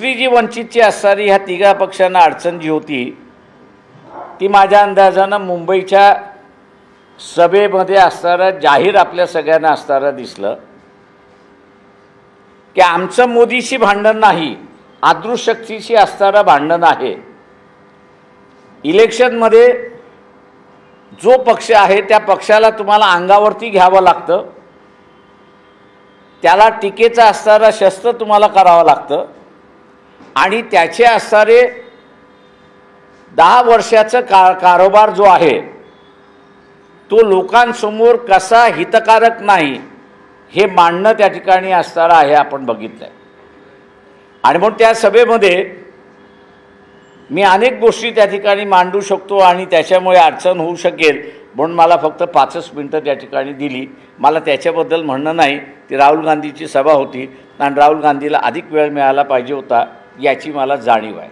दुसरी जी वंचितची असणारी ह्या तिघा पक्षांना अडचण जी होती ती माझ्या अंदाजानं मुंबईच्या सभेमध्ये असणारं जाहीर आपल्या सगळ्यांना असणारं दिसलं की आमचं मोदीशी भांडण नाही, अदृश्यशक्तीशी असणारं भांडण आहे। इलेक्शनमध्ये जो पक्ष आहे त्या पक्षाला तुम्हाला अंगावरती घ्यावं लागतं, त्याला टीकेचं असणारं शस्त्र तुम्हाला करावं लागतं आणि त्याचे असणारे 10 वर्षाचं कारोबार जो आहे तो लोकांसमोर कसा हितकारक नाही हे मांडणं त्या ठिकाणी असणारं आहे, आपण बघितलंय। आणि म्हणून त्या सभेमध्ये मी अनेक गोष्टी त्या ठिकाणी मांडू शकतो आणि त्याच्यामुळे अडचण होऊ शकेल म्हणून मला फक्त 5 मिनिटं त्या ठिकाणी दिली। मला त्याच्याबद्दल म्हणणं नाही, ती राहुल गांधीची सभा होती आणि राहुल गांधीला अधिक वेळ मिळाला पाहिजे होता याची मला जाणीव आहे।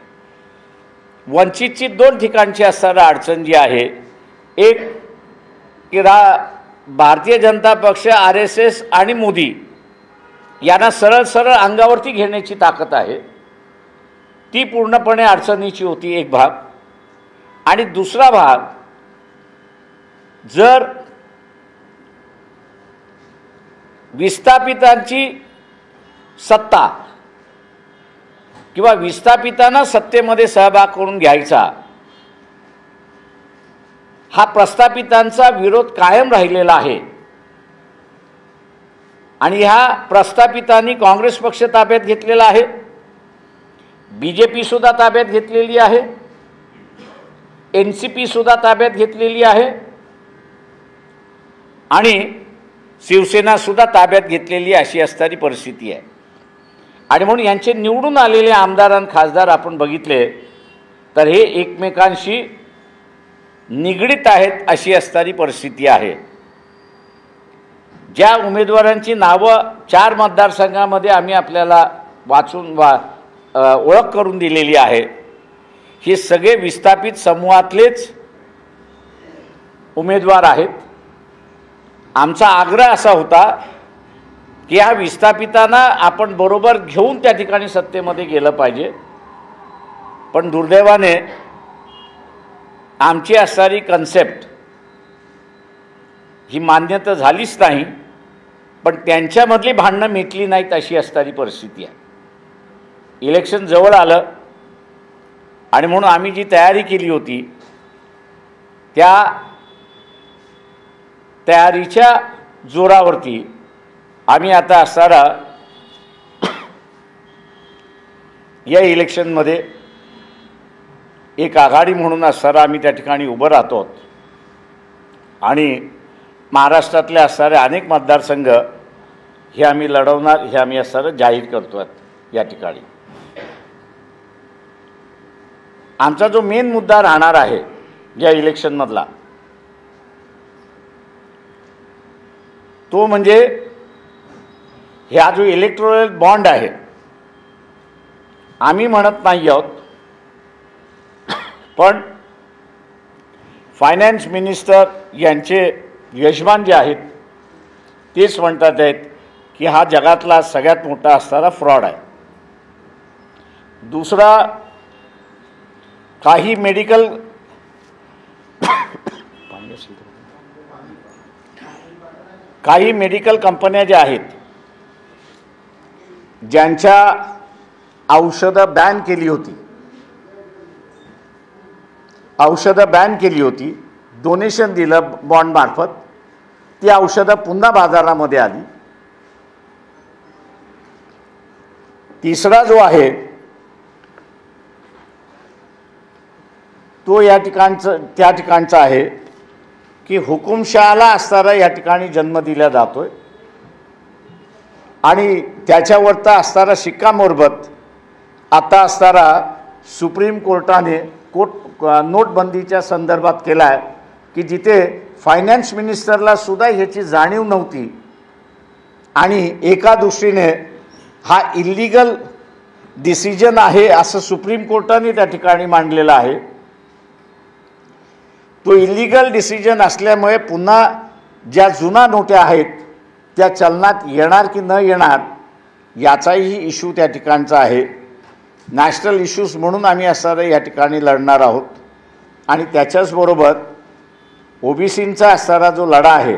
वंचितची 2 ठिकाणची असणारी अडचण जी आहे, एक की भारतीय जनता पक्ष, RSS आणि मोदी यांना सरळ सरळ अंगावरती घेण्याची ताकद आहे, ती पूर्णपणे अडचणीची होती एक भाग। आणि दुसरा भाग, जर विस्थापितांची सत्ता किंवा विस्थापितांना सत्तेमध्ये सहभाग करून घ्यायचा हा प्रस्थापितांचा विरोध कायम राहिलेला आहे आणि ह्या प्रस्थापितांनी काँग्रेस पक्ष ताब्यात घेतलेला आहे, BJP सुद्धा ताब्यात घेतलेली आहे, NCP सुद्धा ताब्यात घेतलेली आहे आणि शिवसेना सुद्धा ताब्यात घेतलेली अशी असणारी परिस्थिती आहे। आणि म्हणून यांचे निवडून आलेले आमदार आणि खासदार आपण बघितले तर हे एकमेकांशी निगडीत आहेत अशी असणारी परिस्थिती आहे। ज्या उमेदवारांची नावं 4 मतदारसंघामध्ये आम्ही आपल्याला वाचून ओळख करून दिलेली आहे, हे सगळे विस्थापित समूहातलेच उमेदवार आहेत। आमचा आग्रह असा होता की ह्या विस्थापितांना आपण बरोबर घेऊन त्या ठिकाणी सत्तेमध्ये गेलं पाहिजे, पण दुर्दैवाने आमची असणारी कन्सेप्ट ही मान्य तर झालीच नाही, पण त्यांच्यामधली भांडणं मिटली नाहीत अशी असणारी परिस्थिती आहे। इलेक्शन जवळ आलं आणि म्हणून आम्ही जी तयारी केली होती त्या तयारीच्या जोरावरती आम्ही आता असणारा या इलेक्शनमध्ये एक आघाडी म्हणून असणारा आम्ही त्या ठिकाणी उभं राहतो आणि महाराष्ट्रातले असणारे अनेक मतदारसंघ हे आम्ही लढवणार, हे आम्ही असणारं जाहीर करतो या ठिकाणी। आमचा जो मेन मुद्दा राहणार आहे या इलेक्शनमधला तो म्हणजे हा जो इलेक्टोरल बॉन्ड आहे, आम्ही म्हणत नाही आहोत, पण फायनान्स मिनिस्टर यांचे यजमान जे आहेत तेच म्हणतात आहेत की हा जगातला सगळ्यात मोठा असणारा फ्रॉड आहे। दुसरा, काही मेडिकल कंपन्या ज्या आहेत ज्यांच्या औषधं बॅन केली होती, डोनेशन दिलं बॉन्ड मार्फत, ती औषधं पुन्हा बाजारामध्ये आली। तिसरा जो आहे तो त्या ठिकाणचा आहे की हुकुमशहाला असणारा या ठिकाणी जन्म दिला जातोय आणि त्याच्यावरचा असणारा शिक्कामोर्बत आता असणारा सुप्रीम कोर्टाने नोटबंदीच्या संदर्भात केला आहे की जिथे फायनान्स मिनिस्टरला सुद्धा ह्याची जाणीव नव्हती आणि एका दृष्टीने हा इल्लीगल डिसिजन आहे असं सुप्रीम कोर्टाने त्या ठिकाणी मांडलेलं आहे। तो इल्लीगल डिसिजन असल्यामुळे पुन्हा ज्या जुना नोटा आहेत त्या चलनात येणार की न येणार याचाही इश्यू त्या ठिकाणचा आहे। नॅशनल इश्यूज म्हणून आम्ही असणारे या ठिकाणी लढणार आहोत आणि त्याच्याचबरोबर ओबीसींचा असणारा जो लढा आहे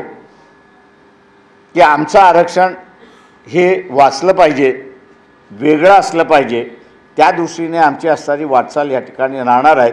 की आमचं आरक्षण हे वाचलं पाहिजे, वेगळं असलं पाहिजे, त्या दृष्टीने आमची असणारी वाटचाल या ठिकाणी राहणार आहे.